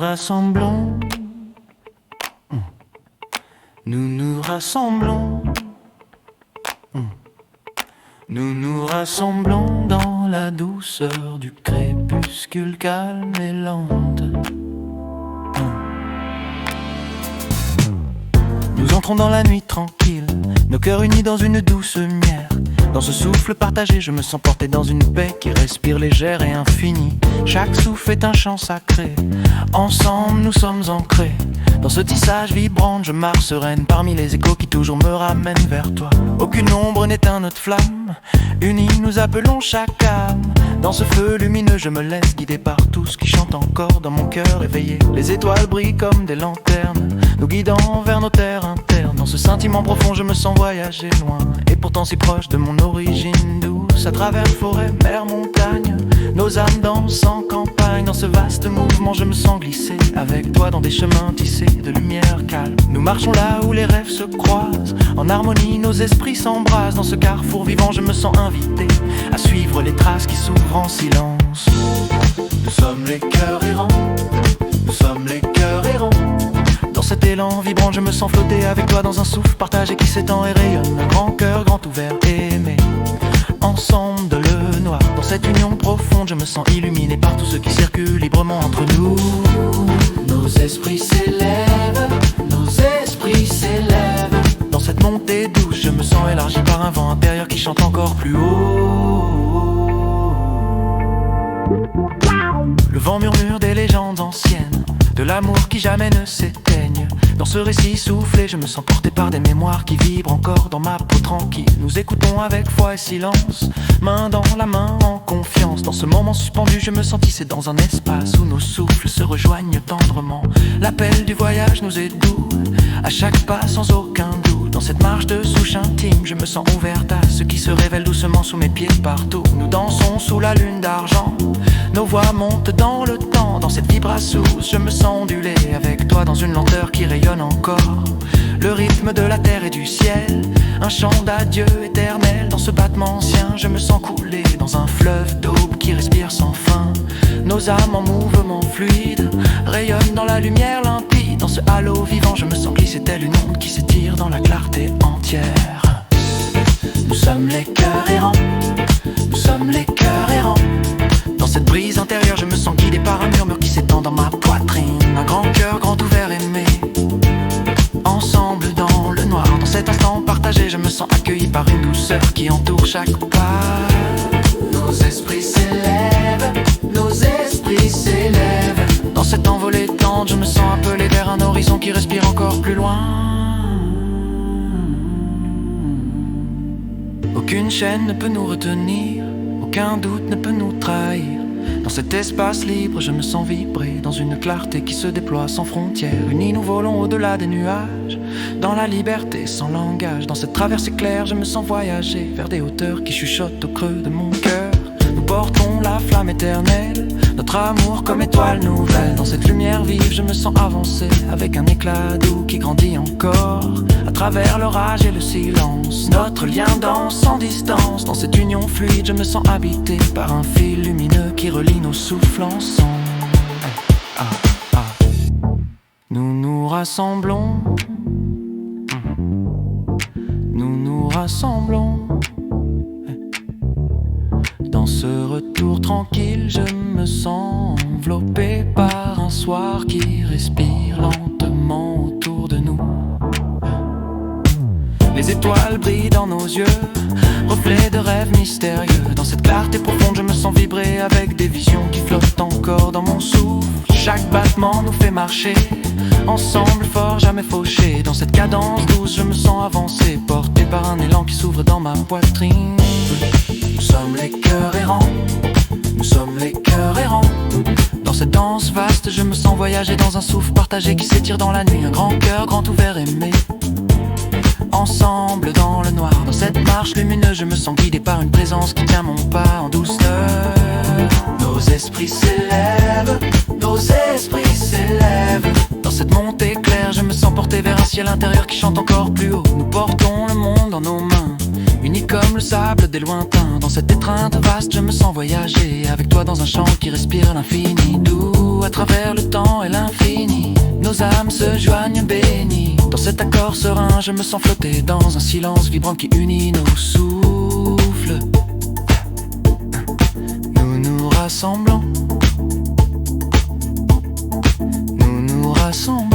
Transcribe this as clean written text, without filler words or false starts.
rassemblons, nous nous rassemblons, nous nous rassemblons dans la douceur du crépuscule calme et lente. Nous entrons dans la nuit tranquille, nos cœurs unis dans une douce lumière. Dans ce souffle partagé, je me sens porté dans une paix qui respire légère et infinie. Chaque souffle est un chant sacré, ensemble nous sommes ancrés. Dans ce tissage vibrant, je marche sereine parmi les échos qui toujours me ramènent vers toi. Aucune ombre n'éteint notre flamme, unis nous appelons chaque âme. Dans ce feu lumineux, je me laisse guider par tout ce qui chante encore dans mon cœur éveillé. Les étoiles brillent comme des lanternes, nous guidant vers nos terres internes. Dans ce sentiment profond, je me sens voyager loin, et pourtant si proche de mon origine douce. À travers forêt, mer, montagne, nos âmes dansent en campagne. Dans ce vaste mouvement, je me sens glisser avec toi dans des chemins tissés de lumière calme. Nous marchons là où les rêves se croisent, en harmonie nos esprits s'embrassent. Dans ce carrefour vivant, je me sens invité à suivre les traces qui s'ouvrent en silence. Nous sommes les cœurs errants, nous sommes les cœurs errants. Dans cet élan vibrant, je me sens flotter avec toi dans un souffle partagé qui s'étend et rayonne. Un grand cœur grand ouvert, aimé, ensemble de le noir. Dans cette union profonde, je me sens illuminé par tout ce qui circule librement entre nous. Nos esprits s'élèvent, nos esprits s'élèvent. Dans cette montée douce, je me sens élargi par un vent intérieur qui chante encore plus haut. Le vent murmure des légendes anciennes, de l'amour qui jamais ne s'éteigne. Dans ce récit soufflé, je me sens porté par des mémoires qui vibrent encore dans ma peau tranquille. Nous écoutons avec foi et silence, main dans la main en confiance. Dans ce moment suspendu, je me sens tissé dans un espace où nos souffles se rejoignent tendrement. L'appel du voyage nous est doux, à chaque pas sans aucun doute. Dans cette marche de souche intime, je me sens ouverte à ce qui se révèle doucement sous mes pieds partout. Nous dansons sous la lune d'argent, nos voix montent dans le temps. Dans cette vibration, je me sens ondulé avec toi dans une lenteur qui rayonne encore. Le rythme de la terre et du ciel, un chant d'adieu éternel. Dans ce battement ancien, je me sens couler dans un fleuve d'aube qui respire sans fin. Nos âmes en mouvement fluide rayonnent dans la lumière limpide. Dans ce halo vivant, je me sens glisser telle une onde qui s'étire dans la clarté entière. Nous sommes les cœurs errants, nous sommes les cœurs errants. Dans cette brise intérieure, je me sens guidé par un murmure qui s'étend dans ma poitrine. Un grand cœur grand ouvert aimé, ensemble dans le noir. Dans cet instant partagé, je me sens accueilli par une douceur qui entoure chaque pas. Nos esprits s'élèvent, nos esprits s'élèvent. Dans cette envolée tendre, je me sens appelé vers un horizon qui respire encore plus loin. Aucune chaîne ne peut nous retenir, aucun doute ne peut nous trahir. Dans cet espace libre, je me sens vibrer dans une clarté qui se déploie sans frontières. Unis, nous volons au-delà des nuages, dans la liberté sans langage. Dans cette traversée claire, je me sens voyager vers des hauteurs qui chuchotent au creux de mon cœur. Nous portons la flamme éternelle, notre amour comme étoile nouvelle. Dans cette lumière vive, je me sens avancer avec un éclat doux qui grandit encore. À travers l'orage et le silence, notre lien danse sans distance. Dans cette union fluide, je me sens habité par un fil lumineux qui relie nos souffles ensemble. Nous nous rassemblons, nous nous rassemblons. Dans ce retour tranquille, je me sens enveloppé par un soir qui respire lentement autour de nous. Les étoiles brillent dans nos yeux, reflets de rêves mystérieux. Dans cette clarté profonde, je me sens vibrer avec des visions qui flottent encore dans mon souffle. Chaque battement nous fait marcher, ensemble fort, jamais fauché. Dans cette cadence douce, je me sens avancer, porté par un élan qui s'ouvre dans ma poitrine. Nous sommes les cœurs errants, nous sommes les cœurs errants. Dans cette danse vaste, je me sens voyager dans un souffle partagé qui s'étire dans la nuit. Un grand cœur grand ouvert aimé, ensemble dans le noir. Dans cette marche lumineuse, je me sens guidé par une présence qui tient mon pas en douceur. Nos esprits s'élèvent, nos esprits s'élèvent. Dans cette montée claire, je me sens porté vers un ciel intérieur qui chante encore plus haut. Nous portons le monde dans nos mains, Unis comme le sable des lointains. Dans cette étreinte vaste je me sens voyager avec toi dans un chant qui respire l'infini. D'où à travers le temps et l'infini nos âmes se joignent bénies. Dans cet accord serein je me sens flotter dans un silence vibrant qui unit nos souffles. Nous nous rassemblons, nous nous rassemblons.